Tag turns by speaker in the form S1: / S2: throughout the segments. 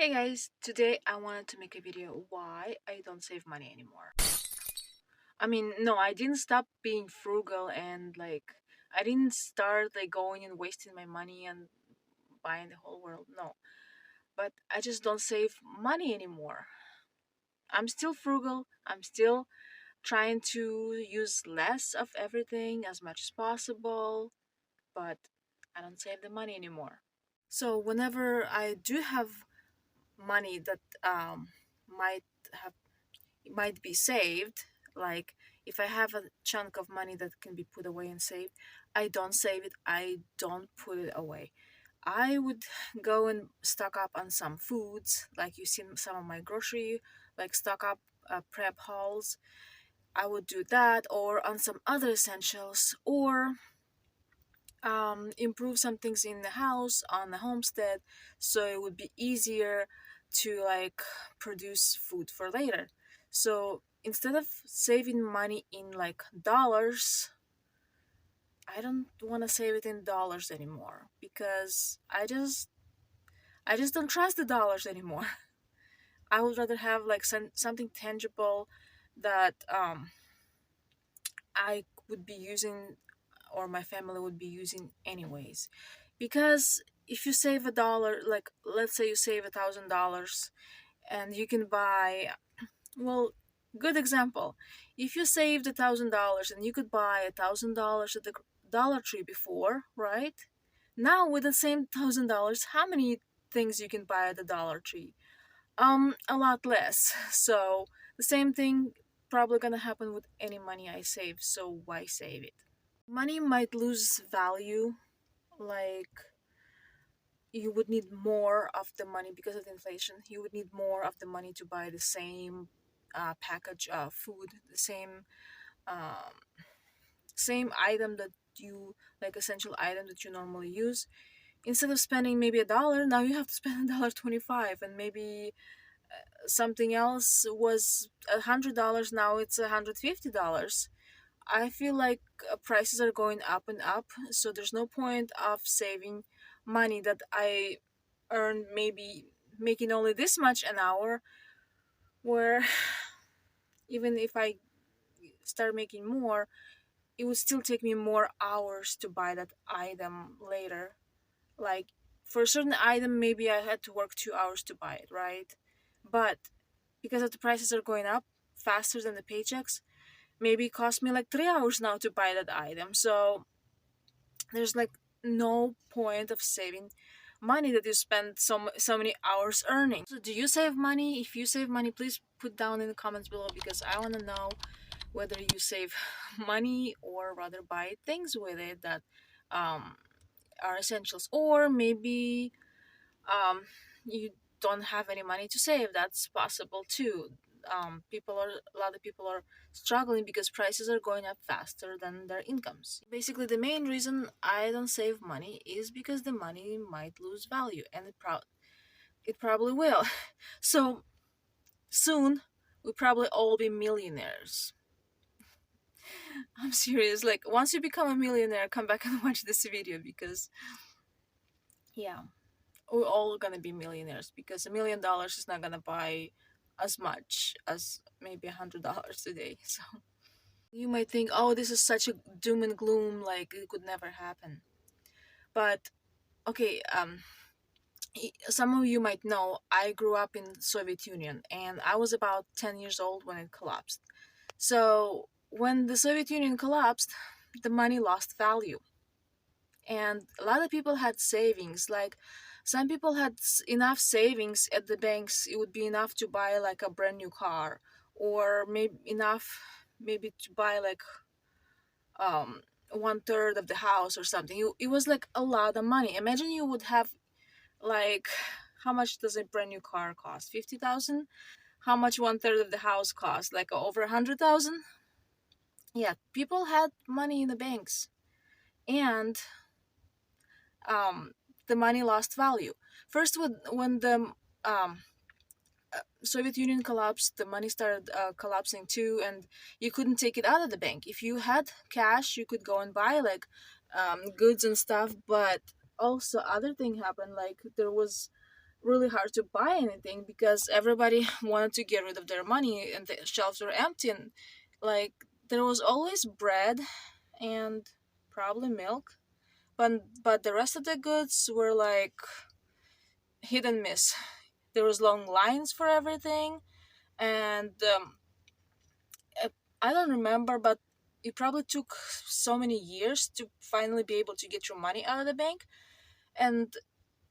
S1: Hey guys, today I wanted to make a video why I don't save money anymore. No, I didn't stop being frugal and I didn't start going and wasting my money and buying the whole world. No, but I just don't save money anymore. I'm still frugal. I'm still trying to use less of everything as much as possible, but I don't save the money anymore. So whenever I do have money that might have might be saved, like if I have a chunk of money that can be put away and saved, I don't save it, I don't put it away. I would go and stock up on some foods, like you see in some of my grocery, like stock up prep hauls. I would do that, or on some other essentials, or improve some things in the house on the homestead, so it would be easier to produce food for later. So instead of saving money in dollars, I don't want to save it in dollars anymore because I just don't trust the dollars anymore. I would rather have something tangible that I would be using, or my family would be using anyways. Because if you save $1, like let's say you save $1,000 and you can buy, well, good example. If you saved $1,000 and you could buy $1,000 at the Dollar Tree before, right? Now with the same $1,000, how many things you can buy at the Dollar Tree? A lot less. So the same thing probably gonna happen with any money I save. So why save it? Money might lose value, like you would need more of the money because of the inflation. You would need more of the money to buy the same package of food, the um, same item that you like, essential item that you normally use. Instead of spending maybe $1, now you have to spend $1.25, and maybe something else was $100. Now it's $150. I feel like prices are going up and up, so there's no point of saving money that I earn, maybe making only this much an hour, where even if I start making more, it would still take me more hours to buy that item later. Like for a certain item, maybe I had to work 2 hours to buy it, right? But because of the prices are going up faster than the paychecks, maybe it cost me like 3 hours now to buy that item. So there's no point of saving money that you spend so many hours earning. So do you save money? If you save money, please put down in the comments below, because I want to know whether you save money or rather buy things with it that um, are essentials, or maybe you don't have any money to save. That's possible too. A lot of people are struggling because prices are going up faster than their incomes. Basically, the main reason I don't save money is because the money might lose value, and it probably will. So soon we'll probably all be millionaires. I'm serious. Like once you become a millionaire, come back and watch this video, because yeah, we're all gonna be millionaires, because $1 million is not gonna buy as much as maybe $100 today. So you might think, oh, this is such a doom and gloom, like it could never happen. But okay, some of you might know I grew up in Soviet Union, and I was about 10 years old when it collapsed. So when the Soviet Union collapsed, the money lost value, and a lot of people had savings. Like some people had enough savings at the banks, it would be enough to buy like a brand new car, or maybe enough maybe to buy um 1/3 of the house or something. It was like a lot of money. Imagine you would have like, how much does a brand new car cost? 50,000. How much 1/3 of the house cost? Like over 100,000. Yeah, people had money in the banks, and um, the money lost value. First, when the um, Soviet Union collapsed, the money started collapsing too, and you couldn't take it out of the bank. If you had cash, you could go and buy goods and stuff, but also other thing happened. Like there was really hard to buy anything because everybody wanted to get rid of their money and the shelves were empty, and like there was always bread and probably milk, but the rest of the goods were like hit and miss. There was long lines for everything, and uh, I don't remember, but it probably took so many years to finally be able to get your money out of the bank. And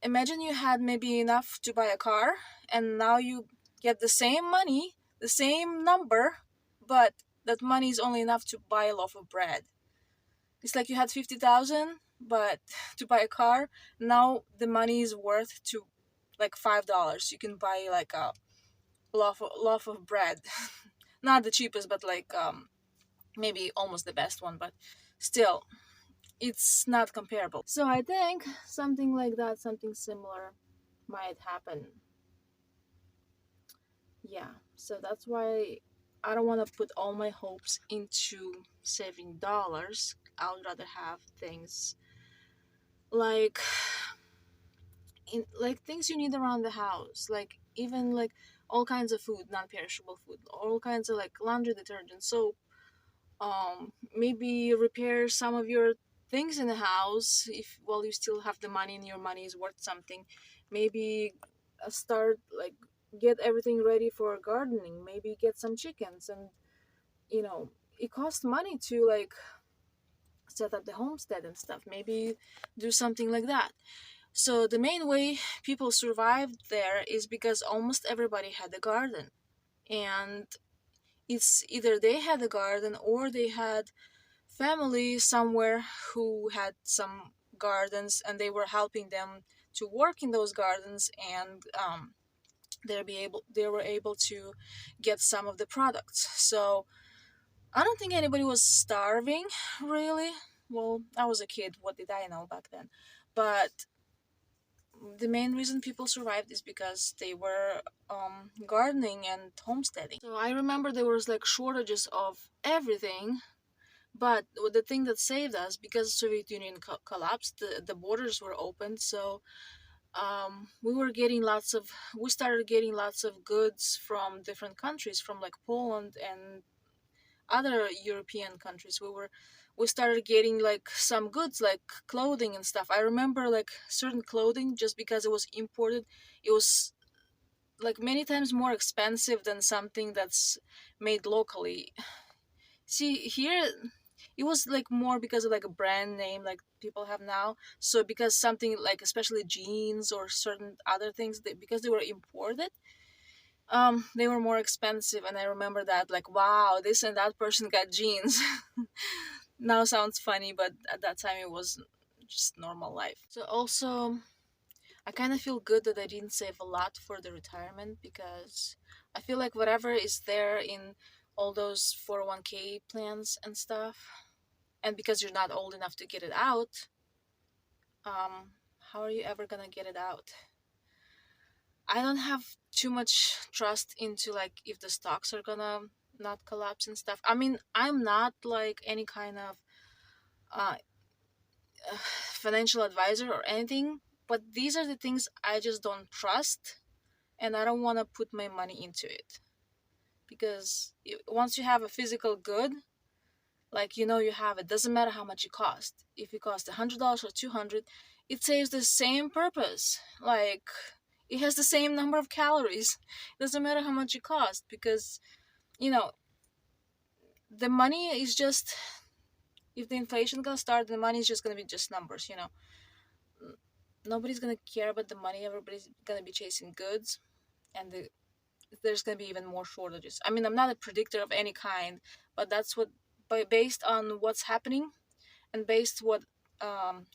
S1: imagine you had maybe enough to buy a car, and now you get the same money, the same number, but that money is only enough to buy a loaf of bread. It's like you had 50,000, but to buy a car, now the money is worth to like $5. You can buy like a loaf of bread. Not the cheapest, but like maybe almost the best one, but still, it's not comparable. So I think something like that, something similar might happen. Yeah, so that's why I don't want to put all my hopes into saving dollars. I would rather have things like like things you need around the house, like even like all kinds of food, non-perishable food, all kinds of like laundry detergent, soap, maybe repair some of your things in the house if while you still have the money and your money is worth something. Maybe start like get everything ready for gardening, maybe get some chickens, and you know it costs money to like set up the homestead and stuff. Maybe do something like that. So the main way people survived there is because almost everybody had a garden, and it's either they had a garden or they had family somewhere who had some gardens and they were helping them to work in those gardens, and they were able to get some of the products. So I don't think anybody was starving, really. Well, I was a kid, what did I know back then? But the main reason people survived is because they were gardening and homesteading. So I remember there was like shortages of everything, but the thing that saved us, because Soviet Union collapsed, the borders were opened, so we started getting lots of goods from different countries, from like Poland and other European countries. We started getting like some goods like clothing and stuff. I remember like certain clothing, just because it was imported, it was like many times more expensive than something that's made locally. See, here it was like more because of like a brand name like people have now. So because something like especially jeans or certain other things, because they were imported, they were more expensive. And I remember that, like, wow, this and that person got jeans. Now sounds funny, but at that time it was just normal life. So also I kind of feel good that I didn't save a lot for the retirement, because I feel like whatever is there in all those 401k plans and stuff, and because you're not old enough to get it out, how are you ever gonna get it out? I don't have too much trust into like if the stocks are gonna not collapse and stuff. I mean, I'm not like any kind of uh, financial advisor or anything, but these are the things I just don't trust, and I don't want to put my money into it, because once you have a physical good, like you have it, doesn't matter how much it cost. If it costs $100 or 200, it serves the same purpose. Like it has the same number of calories. It doesn't matter how much it costs, because you know the money is just, if the inflation gonna start, the money is just gonna be just numbers. Nobody's gonna care about the money. Everybody's gonna be chasing goods, and there's gonna be even more shortages. I mean, I'm not a predictor of any kind, but that's what, based on what's happening, and based what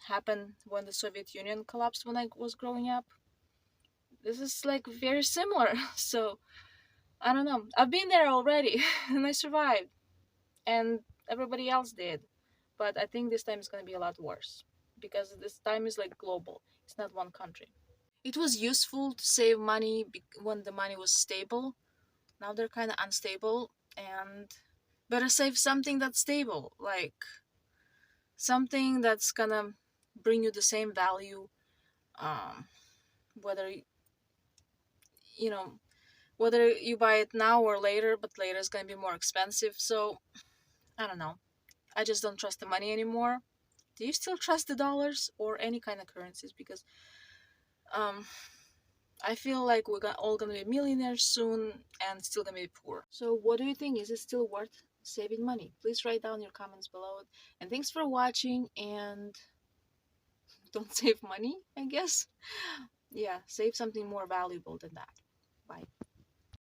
S1: happened when the Soviet Union collapsed when I was growing up. This is like very similar. So I don't know. I've been there already, and I survived, and everybody else did. But I think this time is gonna be a lot worse, because this time is like global. It's not one country. It was useful to save money when the money was stable. Now they're kind of unstable, and better save something that's stable, like something that's gonna bring you the same value, um, whether you know, whether you buy it now or later, but later is going to be more expensive. So I don't know. I just don't trust the money anymore. Do you still trust the dollars or any kind of currencies? Because um I feel like all gonna be millionaires soon and still gonna be poor. So what do you think? Is it still worth saving money? Please write down your comments below. And thanks for watching, and don't save money, I guess. Yeah, save something more valuable than that. Bye.